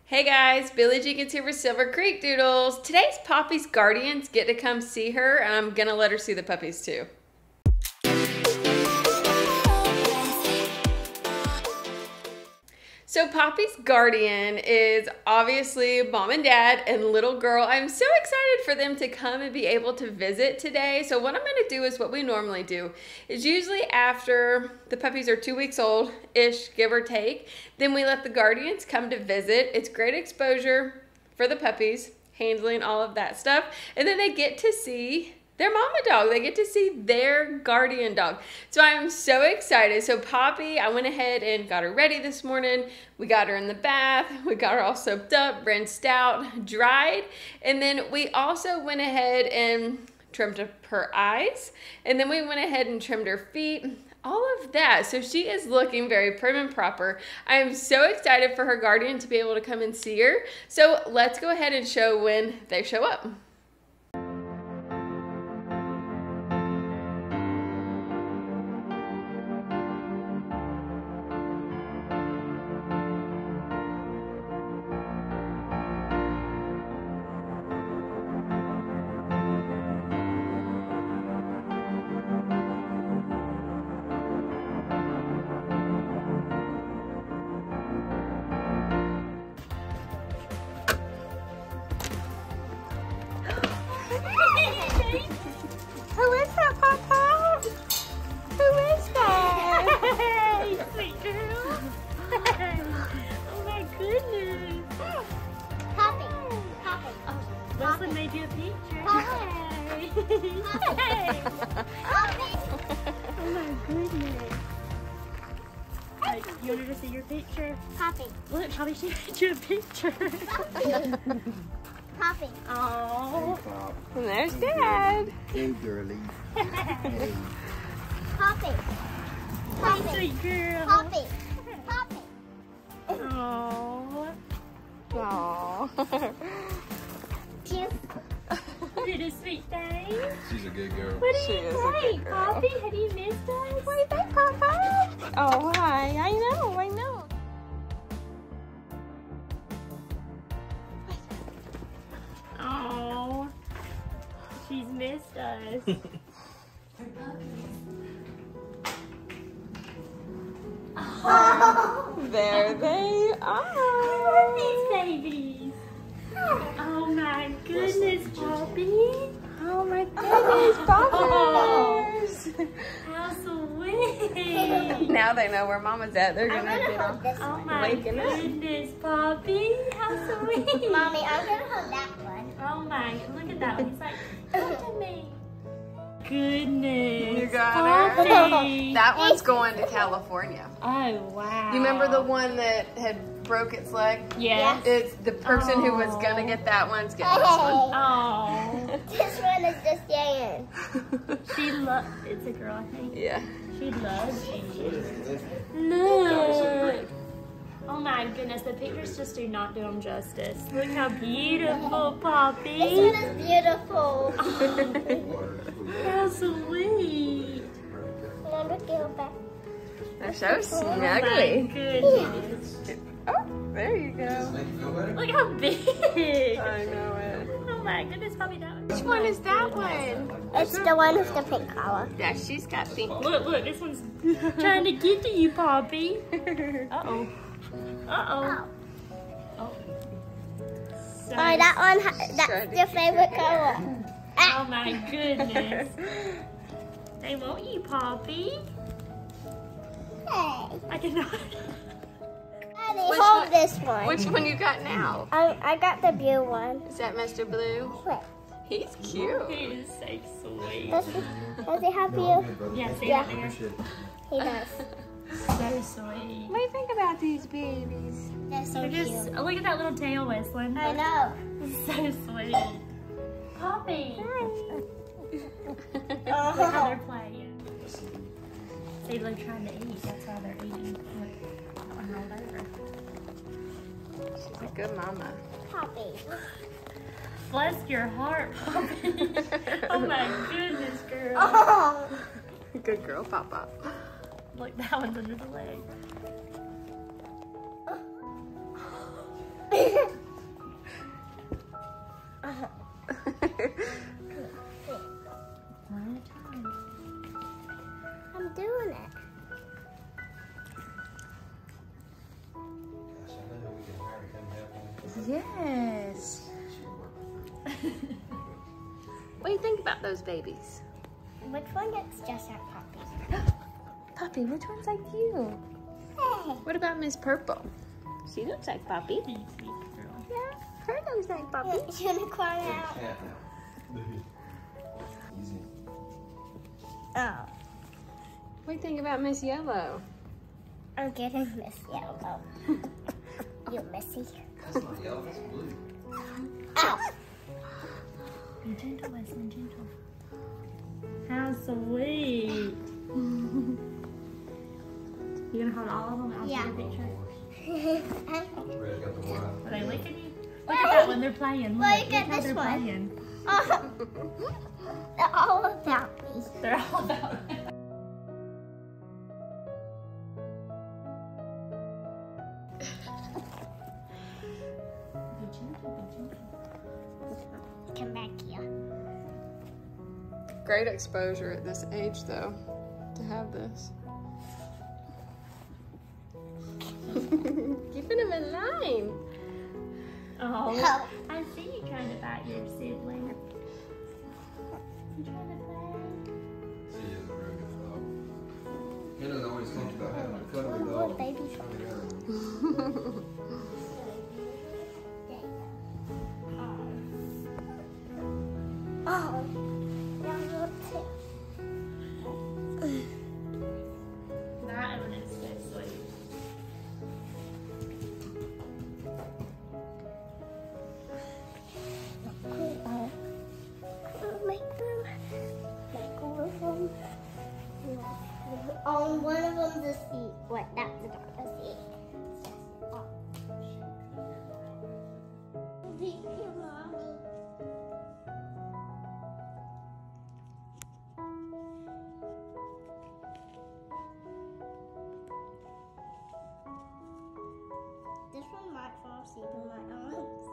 Hey guys, Billie Jenkins here with Silver Creek Doodles. Today's Poppy's guardians get to come see her, and I'm gonna let her see the puppies too. So Poppy's guardian is obviously mom and dad and little girl. I'm so excited for them to come and be able to visit today. So what I'm gonna do is what we normally do is usually after the puppies are 2 weeks old-ish, give or take, then we let the guardians come to visit. It's great exposure for the puppies, handling all of that stuff. And then they get to see their mama dog. They get to see their guardian dog. So I'm so excited. So Poppy, I went ahead and got her ready this morning. We got her in the bath. We got her all soaped up, rinsed out, dried. And then we also went ahead and trimmed up her eyes. And then we went ahead and trimmed her feet. All of that. So she is looking very prim and proper. I am so excited for her guardian to be able to come and see her. So let's go ahead and show when they show up. Who is that, Papa? Who is that? Hey, sweet girl. Oh my goodness. Poppy. Poppy. Oh, Leslie made you a picture. Poppy. Hey. Poppy. Oh my goodness. Right, you wanted to see your picture? Poppy. Look, Poppy, she made you a picture. Poppy. Oh. And there's Dad. Hey, girly. Hey. Poppy. Hey, Poppy. sweet girl. Poppy. Poppy. Oh. Aww. Cute. Did a sweet thing. She's a good girl. What do She you is a think, good girl. Poppy? Have you missed us? What do you think, Papa? Oh, hi. I know. Oh, she's missed us. There they are. These babies. Oh my goodness, Poppy. Oh my goodness, Poppers. How sweet. Now they know where Mama's at. They're I'm gonna gonna get hold on. this Oh one. my Waking up. goodness, Poppy. How sweet. Mommy, I'm gonna hold that one. Oh my, look at that one. He's like, come to me. Goodness. You got her? Poppy. That one's going to California. Oh, wow. You remember the one that had broke its leg? Yes. It's the person who was gonna get that one's getting this one. Oh. This one is just staying. She loves, it's a girl, I think. Yeah. She loves you. Look. Oh my goodness, the pictures just do not do them justice. Look how beautiful, This Poppy. one is beautiful. How sweet. Remember, go back. They're so Oh my snuggly. goodness. Oh, there you go. Look how big. I know it. Oh my goodness, Poppy, that one. Which one is that one? It's the one with the pink collar. Yeah, she's got pink. Look, this one's trying to get to you, Poppy. Uh-oh. Uh-oh. Oh. So, Oh, that one, that's your favorite color. oh my goodness. They want you, Poppy. Hey. I cannot. Daddy, Which hold one? this one. Which one you got now? I got the blue one. Is that Mr. Blue? Wait, He's cute. He is so sweet. does he have you? Yeah, see Yeah. right there? He does. So sweet. What do you think about these babies? They're so They're just, cute. look at that little tail whistling. I know. So sweet. Poppy. Look how Oh. they're playing. See, they're trying to eat. That's why they're eating. Look, I'm rolled over. She's a good mama. Poppy. Bless your heart, Poppy. Oh my goodness, girl. Oh. Good girl, Papa. Look, that one's under the leg. Yes. What do you think about those babies? Which one gets just like Poppy? Poppy, which one's like you? Hey. What about Miss Purple? She looks like Poppy. Yeah, her looks like Poppy. Unicorn out. Easy. Oh, What do you think about Miss Yellow? I'm getting Miss Yellow. You missy. That's not yellow, that's blue. Ow. Be gentle, Wesley, gentle. How sweet. You gonna hold all of them? I'll Yeah. take a picture. Red got the white. Are they licking you? Look at that one, they're playing. Look, Look look at how this they're one. playing. They're all about me. They're all about it. Be gentle, be gentle. Come back here. Great exposure at this age, though, to have this. Keeping him in line. Oh, Oh. I see you trying to bite your sibling. You trying to play? She is a very good dog. Hannah always talks about having a cuddly Oh, dog. baby. Oh, now you're too. That one is so sweet. On one of them the seat. What? That's not the seat. Thank you, Mommy. This one might fall asleep in my arms.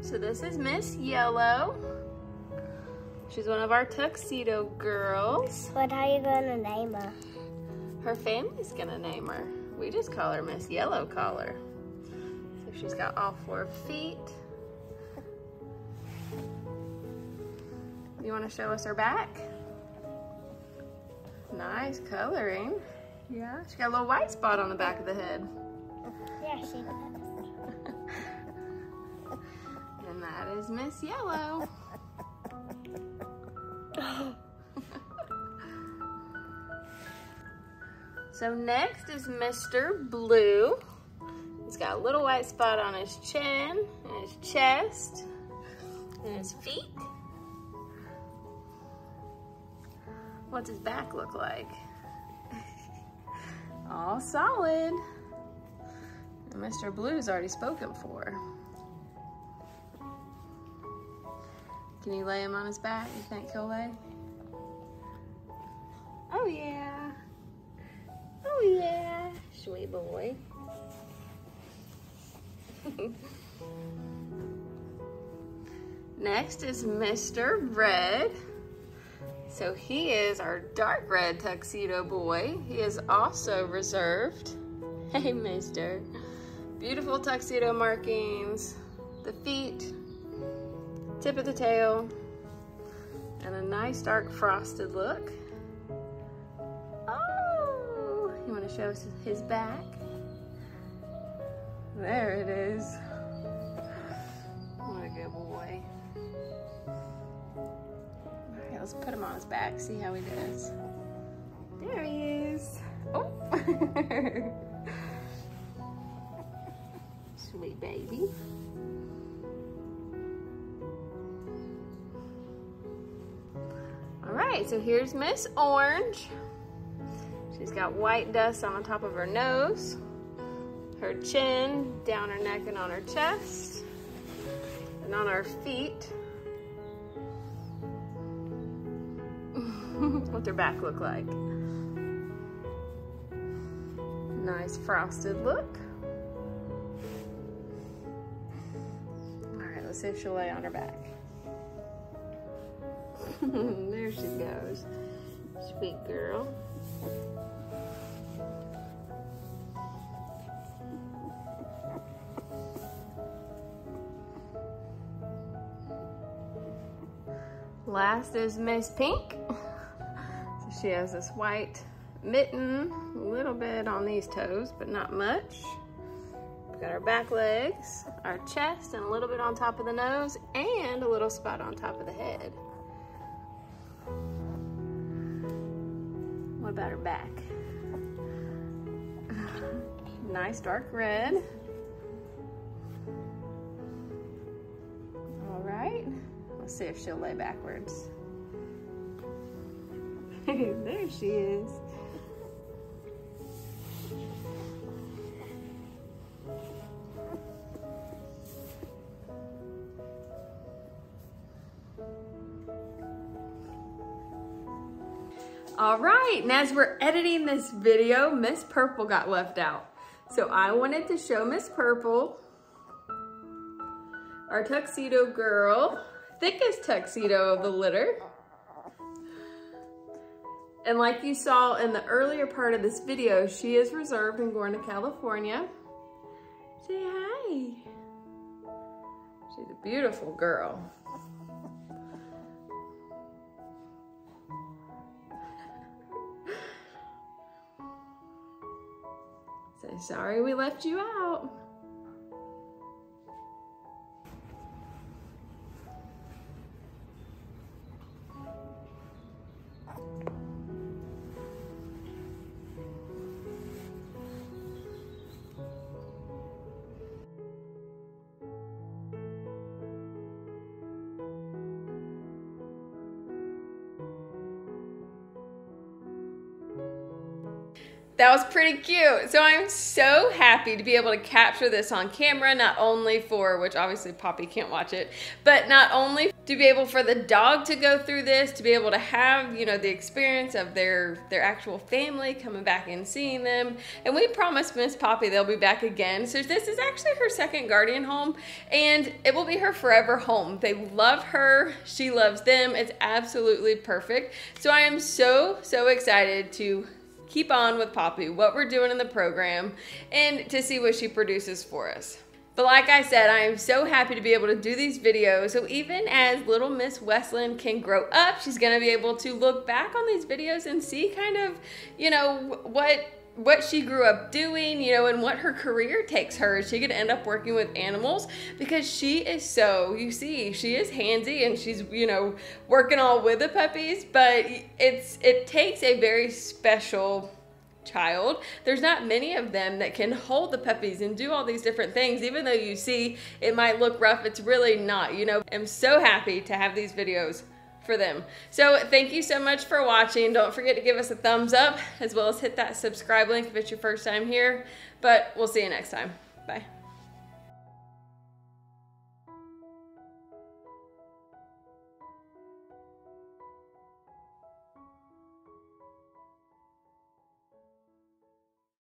So this is Miss Yellow. She's one of our tuxedo girls. What are you gonna name her? Her family's gonna name her. We just call her Miss Yellow Collar. So she's got all 4 feet. You wanna show us her back? Nice coloring. Yeah, she got a little white spot on the back of the head. Yeah, she does. And that is Miss Yellow. So next is Mr. Blue. He's got a little white spot on his chin and his chest and his feet. What's his back look like? All solid. And Mr. Blue's already spoken for. Can you lay him on his back? You think he'll lay? Oh yeah. Oh yeah. Sweet boy. Next is Mr. Red. So he is our dark red tuxedo boy. He is also reserved. Hey, mister. Beautiful tuxedo markings, the feet, tip of the tail, and a nice dark frosted look. Oh, you want to show us his back? There it is. What a good boy. All right, let's put him on his back, see how he does. There he is. Oh. Sweet baby. All right, so here's Miss Orange. She's got white dust on the top of her nose, her chin, down her neck and on her chest, and on her feet. What's her back look like? Nice frosted look. All right, let's see if she'll lay on her back. There she goes. Sweet girl. Last is Miss Pink. So she has this white mitten, a little bit on these toes, but not much. We've got our back legs, our chest, and a little bit on top of the nose, and a little spot on top of the head. What about her back? Nice dark red. All right, let's see if she'll lay backwards. There she is. All right, and as we're editing this video, Miss Purple got left out. So I wanted to show Miss Purple, our tuxedo girl, thickest tuxedo of the litter. And like you saw in the earlier part of this video, she is reserved and going to California. Say hi. She's a beautiful girl. Say sorry we left you out. That was pretty cute. So I'm so happy to be able to capture this on camera, not only for, which obviously Poppy can't watch it, but not only to be able for the dog to go through this, to be able to have, you know, the experience of their actual family coming back and seeing them. And we promised Miss Poppy they'll be back again. So this is actually her second guardian home, and it will be her forever home. They love her. She loves them. It's absolutely perfect. So I am so excited to keep on with Poppy, what we're doing in the program, and to see what she produces for us. But like I said, I am so happy to be able to do these videos. So even as little Miss Westland can grow up, she's gonna be able to look back on these videos and see kind of, you know, what she grew up doing, you know, and what her career takes her. Is she gonna end up working with animals? Because she is so, you see, she is handsy and she's, you know, working all with the puppies, but it takes a very special child. There's not many of them that can hold the puppies and do all these different things. Even though you see it might look rough, it's really not, you know. I'm so happy to have these videos for them. So thank you so much for watching. Don't forget to give us a thumbs up, as well as hit that subscribe link if it's your first time here. But we'll see you next time. Bye.